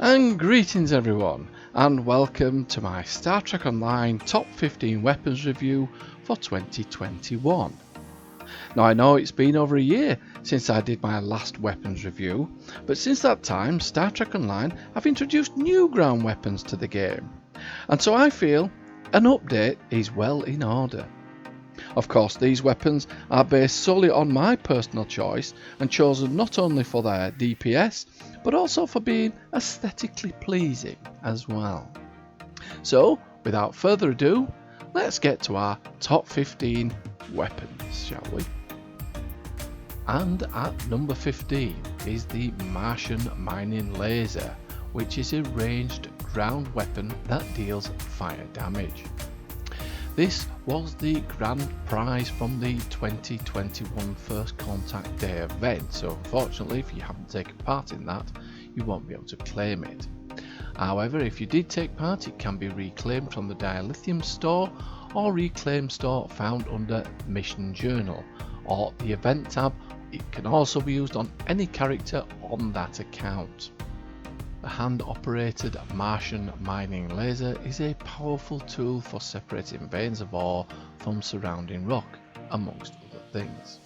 And greetings everyone, and welcome to my Star Trek Online Top 15 Weapons Review for 2021. Now I know it's been over a year since I did my last weapons review, but since that time Star Trek Online have introduced new ground weapons to the game, and so I feel an update is well in order. Of course, these weapons are based solely on my personal choice and chosen not only for their DPS, but also for being aesthetically pleasing as well. So, without further ado, let's get to our top 15 weapons, shall we? And at number 15 is the Martian mining laser, which is a ranged ground weapon that deals fire damage. This was the grand prize from the 2021 First Contact Day event, so unfortunately if you haven't taken part in that, you won't be able to claim it. However, if you did take part, it can be reclaimed from the Dilithium store or Reclaim store found under Mission Journal or the event tab. It can also be used on any character on that account. The hand-operated Martian mining laser is a powerful tool for separating veins of ore from surrounding rock, amongst other things.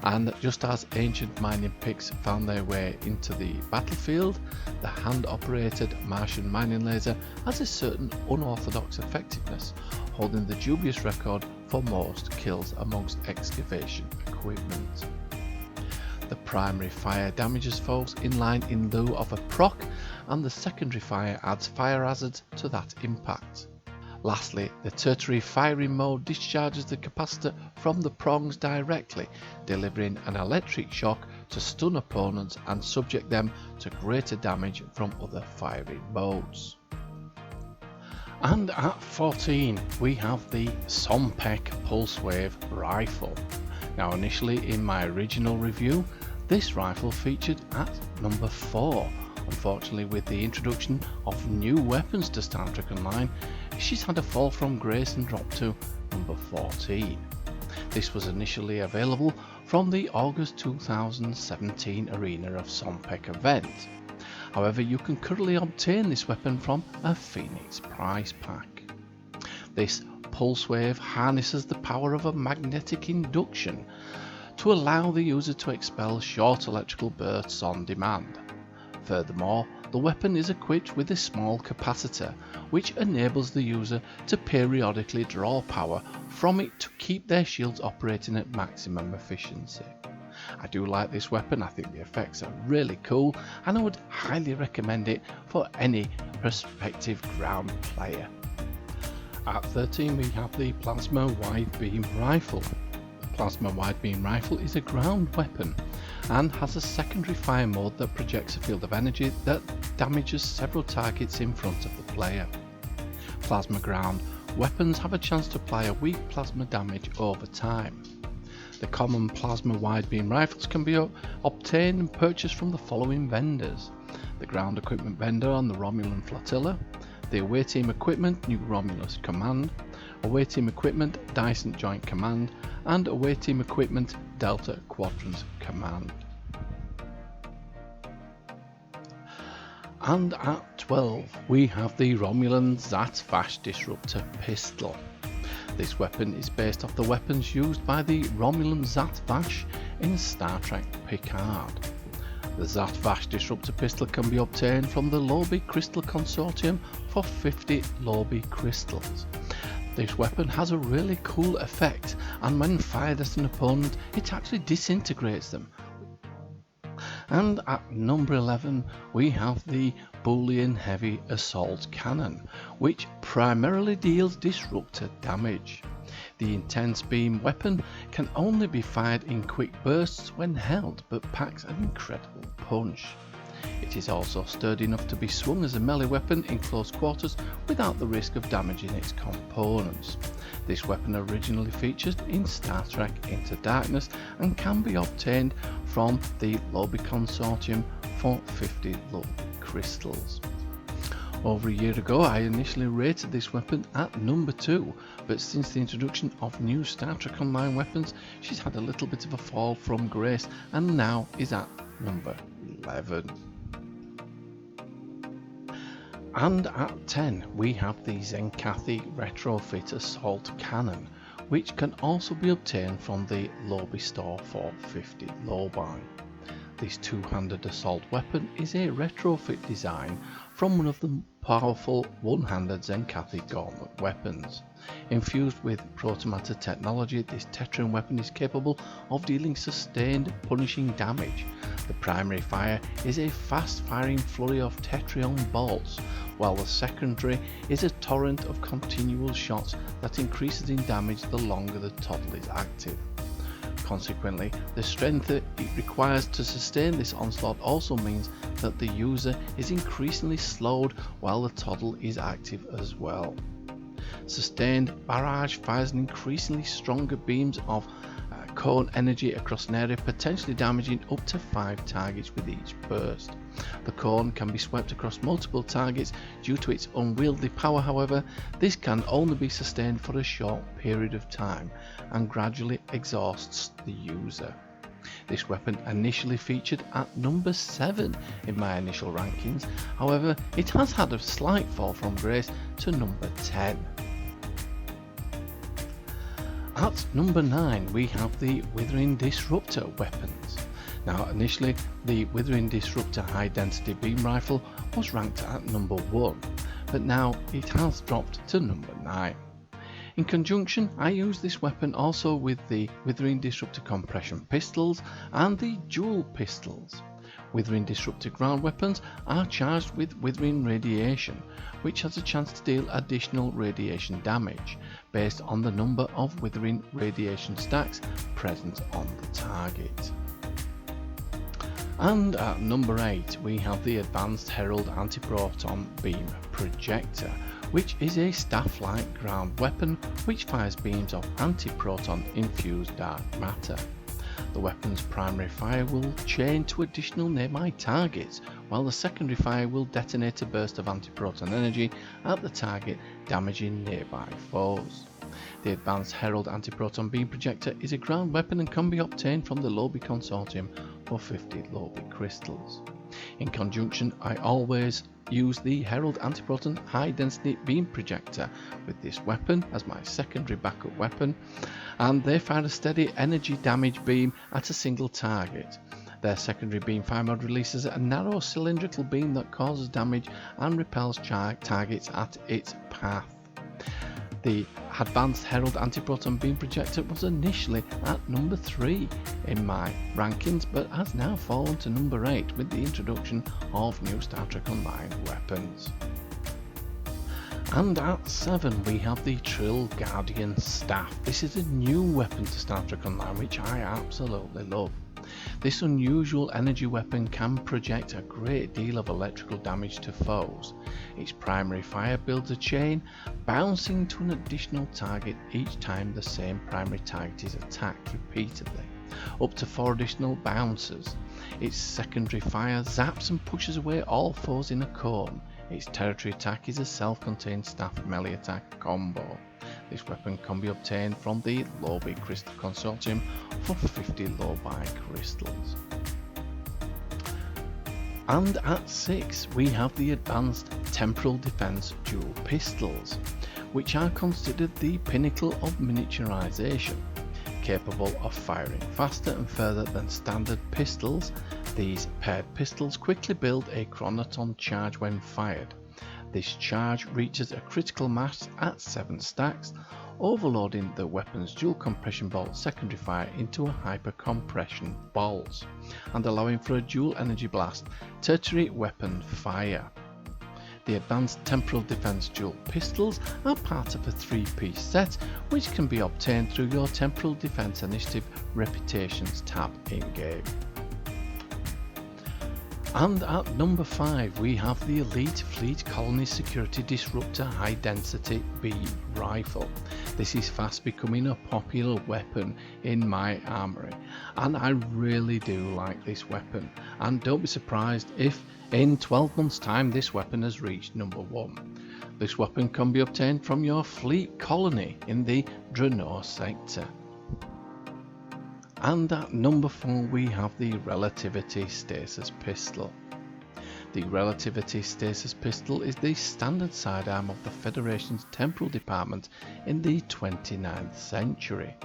And just as ancient mining picks found their way into the battlefield, the hand-operated Martian mining laser has a certain unorthodox effectiveness, holding the dubious record for most kills amongst excavation equipment. The primary fire damages foes in line in lieu of a proc, and the secondary fire adds fire hazards to that impact. Lastly, the tertiary firing mode discharges the capacitor from the prongs directly, delivering an electric shock to stun opponents and subject them to greater damage from other firing modes. And at 14 we have the Sompek Pulse Wave Rifle. Now initially in my original review, this rifle featured at number 4. Unfortunately, with the introduction of new weapons to Star Trek Online, she's had a fall from grace and dropped to number 14. This was initially available from the August 2017 Arena of Sompek event. However, you can currently obtain this weapon from a Phoenix prize pack. This pulse wave harnesses the power of a magnetic induction to allow the user to expel short electrical bursts on demand. Furthermore, the weapon is equipped with a small capacitor, which enables the user to periodically draw power from it to keep their shields operating at maximum efficiency. I do like this weapon, I think the effects are really cool, and I would highly recommend it for any prospective ground player. At 13 we have the Plasma Wide Beam Rifle. The Plasma Wide Beam Rifle is a ground weapon and has a secondary fire mode that projects a field of energy that damages several targets in front of the player. Plasma ground weapons have a chance to apply a weak plasma damage over time. The common Plasma Wide Beam Rifles can be obtained and purchased from the following vendors: the Ground Equipment vendor on the Romulan Flotilla, the Away Team Equipment New Romulus Command, Away Team Equipment Dyson Joint Command, and Away Team Equipment Delta Quadrant Command. And at 12 we have the Romulan Zatfast Disruptor Pistol. This weapon is based off the weapons used by the Romulan Zatfast in Star Trek Picard. The Zatfast Disruptor Pistol can be obtained from the Lobi Crystal Consortium for 50 Lobi crystals. This weapon has a really cool effect, and when fired at an opponent it actually disintegrates them. And at number 11 we have the Boolean Heavy Assault Cannon, which primarily deals disruptor damage. The intense beam weapon can only be fired in quick bursts when held, but packs an incredible punch. It is also sturdy enough to be swung as a melee weapon in close quarters without the risk of damaging its components. This weapon originally featured in Star Trek Into Darkness and can be obtained from the Lobi Consortium for 50 Lobi crystals. Over a year ago I initially rated this weapon at number 2, but since the introduction of new Star Trek Online weapons she's had a little bit of a fall from grace and now is at number 11. And at 10 we have the Zenkathy Retrofit Assault Cannon, which can also be obtained from the lobby store for 50 lobi. This two-handed assault weapon is a retrofit design from one of the powerful one-handed Zenkathy gauntlet weapons. Infused with protomatter technology, this Tetran weapon is capable of dealing sustained, punishing damage. The primary fire is a fast-firing flurry of Tetrion bolts, while the secondary is a torrent of continual shots that increases in damage the longer the toddle is active. Consequently, the strength it requires to sustain this onslaught also means that the user is increasingly slowed while the toddle is active as well. Sustained barrage fires an increasingly stronger beams of cone energy across an area, potentially damaging up to 5 targets with each burst. The cone can be swept across multiple targets due to its unwieldy power. However, this can only be sustained for a short period of time and gradually exhausts the user. This weapon initially featured at number 7 in my initial rankings, however it has had a slight fall from grace to number 10. At number 9 we have the Withering Disruptor weapons. Now initially the Withering Disruptor high density beam rifle was ranked at number 1, but now it has dropped to number 9. In conjunction, I use this weapon also with the Withering Disruptor compression pistols and the dual pistols. Withering Disruptor ground weapons are charged with Withering Radiation, which has a chance to deal additional radiation damage based on the number of Withering Radiation stacks present on the target. And at number 8 we have the Advanced Herald AntiProton Beam Projector, which is a staff-like ground weapon which fires beams of AntiProton infused dark matter. The weapon's primary fire will chain to additional nearby targets, while the secondary fire will detonate a burst of AntiProton energy at the target, damaging nearby foes. The Advanced Herald AntiProton Beam Projector is a ground weapon and can be obtained from the Lobby Consortium for 50 Lobby crystals. In conjunction, I always use the Herald AntiProton High Density Beam Projector with this weapon as my secondary backup weapon, and they fire a steady energy damage beam at a single target. Their secondary beam fire mode releases a narrow cylindrical beam that causes damage and repels targets at its path. The Advanced Herald AntiProton Beam Projector was initially at number 3 in my rankings, but has now fallen to number 8 with the introduction of new Star Trek Online weapons. And at 7 we have the Trill Guardian Staff. This is a new weapon to Star Trek Online which I absolutely love. This unusual energy weapon can project a great deal of electrical damage to foes. Its primary fire builds a chain, bouncing to an additional target each time the same primary target is attacked repeatedly, up to 4 additional bounces. Its secondary fire zaps and pushes away all foes in a cone. Its territory attack is a self-contained staff melee attack combo. This weapon can be obtained from the Lobby Crystal Consortium for 50 Lobby crystals. And at 6 we have the Advanced Temporal Defense Dual Pistols, which are considered the pinnacle of miniaturization. Capable of firing faster and further than standard pistols, these paired pistols quickly build a chronoton charge when fired. This charge reaches a critical mass at 7 stacks, overloading the weapon's dual compression bolt secondary fire into a hyper compression bolt, and allowing for a dual energy blast tertiary weapon fire. The Advanced Temporal Defense Dual Pistols are part of a 3-piece set which can be obtained through your Temporal Defense Initiative Reputations tab in-game. And at number 5 we have the Elite Fleet Colony Security Disruptor High Density Beam Rifle. This is fast becoming a popular weapon in my armory, and I really do like this weapon, and don't be surprised if in 12 months time this weapon has reached number 1. This weapon can be obtained from your fleet colony in the Draenor sector. And at number 4 we have the Relativity Stasis Pistol. The Relativity Stasis pistol is the standard sidearm of the Federation's Temporal department in the 29th century.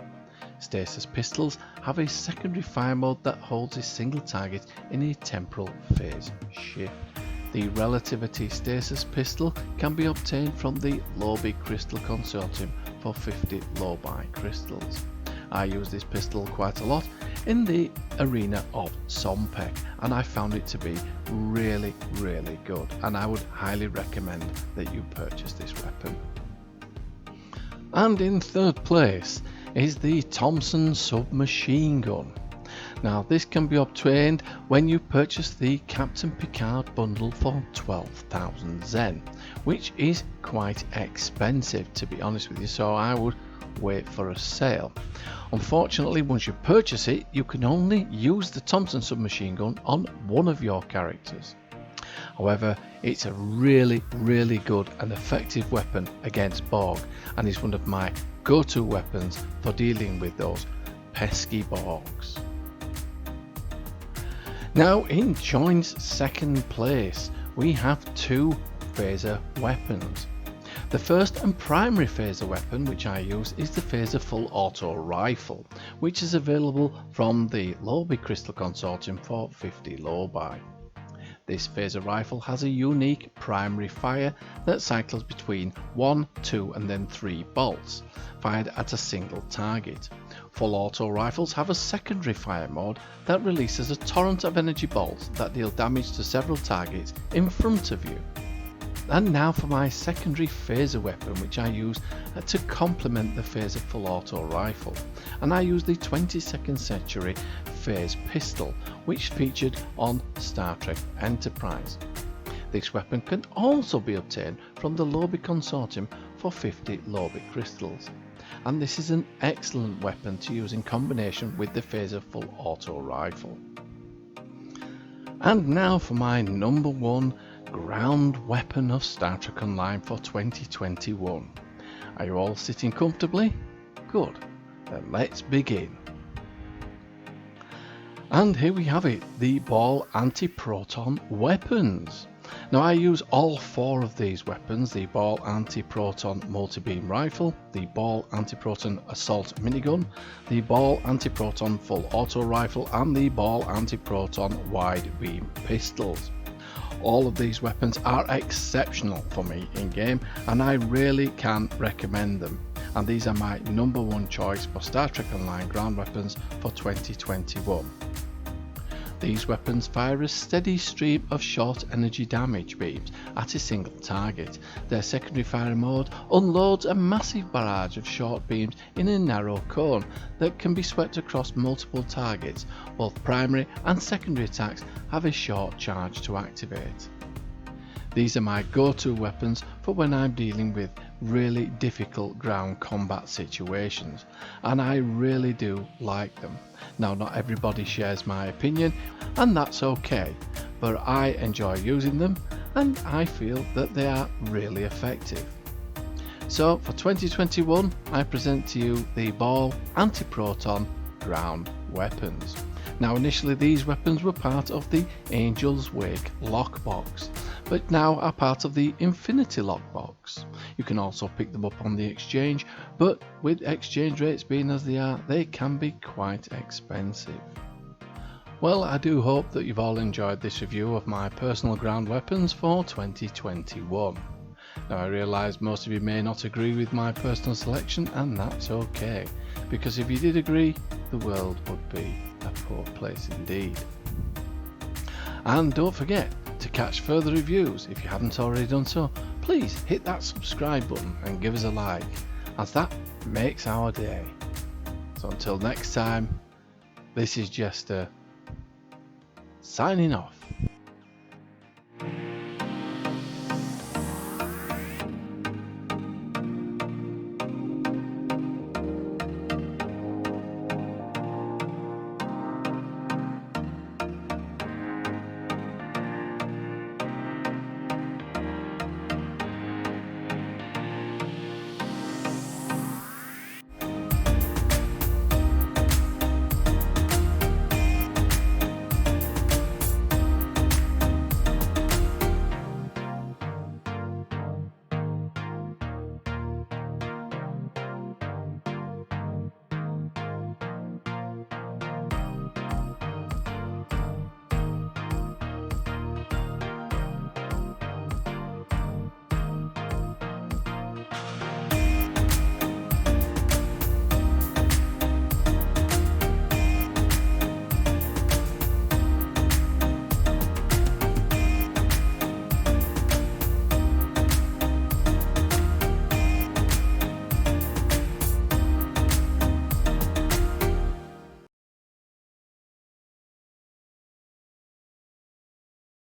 Stasis pistols have a secondary fire mode that holds a single target in a temporal phase shift. The Relativity Stasis pistol can be obtained from the Lobi Crystal Consortium for 50 Lobi crystals. I use this pistol quite a lot in the arena of Sompek, and I found it to be really good, and I would highly recommend that you purchase this weapon. And in third place is the Thompson Submachine Gun. Now this can be obtained when you purchase the Captain Picard bundle for 12,000 Zen, which is quite expensive, to be honest with you, so I would wait for a sale. Unfortunately, once you purchase it, you can only use the Thompson Submachine Gun on one of your characters. However, it's a really good and effective weapon against Borg, and is one of my go-to weapons for dealing with those pesky Borgs. Now in joint second place we have two phaser weapons. The first and primary phaser weapon which I use is the Phaser Full Auto Rifle, which is available from the Lobi Crystal Consortium for 50 Lobi. This phaser rifle has a unique primary fire that cycles between 1, 2 and then 3 bolts, fired at a single target. Full auto rifles have a secondary fire mode that releases a torrent of energy bolts that deal damage to several targets in front of you. And now for my secondary phaser weapon, which I use to complement the Phaser Full Auto Rifle, and I use the 22nd Century Phase Pistol, which featured on Star Trek Enterprise. This weapon can also be obtained from the Lobi Consortium for 50 Lobi crystals, and this is an excellent weapon to use in combination with the Phaser Full Auto Rifle. And now for my number one ground weapon of Star Trek Online for 2021. Are you all sitting comfortably? Good, then let's begin. And here we have it, the ball AntiProton weapons. Now I use all four of these weapons: the ball AntiProton multi-beam rifle, the ball AntiProton assault minigun, the ball AntiProton full auto rifle, and the ball AntiProton wide beam pistols. All of these weapons are exceptional for me in game, and I really can recommend them, and these are my number one choice for Star Trek Online ground weapons for 2021. These weapons fire a steady stream of short energy damage beams at a single target. Their secondary fire mode unloads a massive barrage of short beams in a narrow cone that can be swept across multiple targets. Both primary and secondary attacks have a short charge to activate. These are my go-to weapons for when I'm dealing with really difficult ground combat situations, and I really do like them. Now, not everybody shares my opinion, and that's okay, but I enjoy using them and I feel that they are really effective. So for 2021 I present to you the ball AntiProton ground weapons. Now initially these weapons were part of the Angel's Wake lockbox, but now are part of the Infinity lockbox. You can also pick them up on the exchange, but with exchange rates being as they are, they can be quite expensive. Well, I do hope that you've all enjoyed this review of my personal ground weapons for 2021. Now I realise most of you may not agree with my personal selection, and that's okay, because if you did agree, the world would be a poor place indeed. And don't forget to catch further reviews. If you haven't already done so, please hit that subscribe button and give us a like, as that makes our day. So until next time, this is JeSter signing off.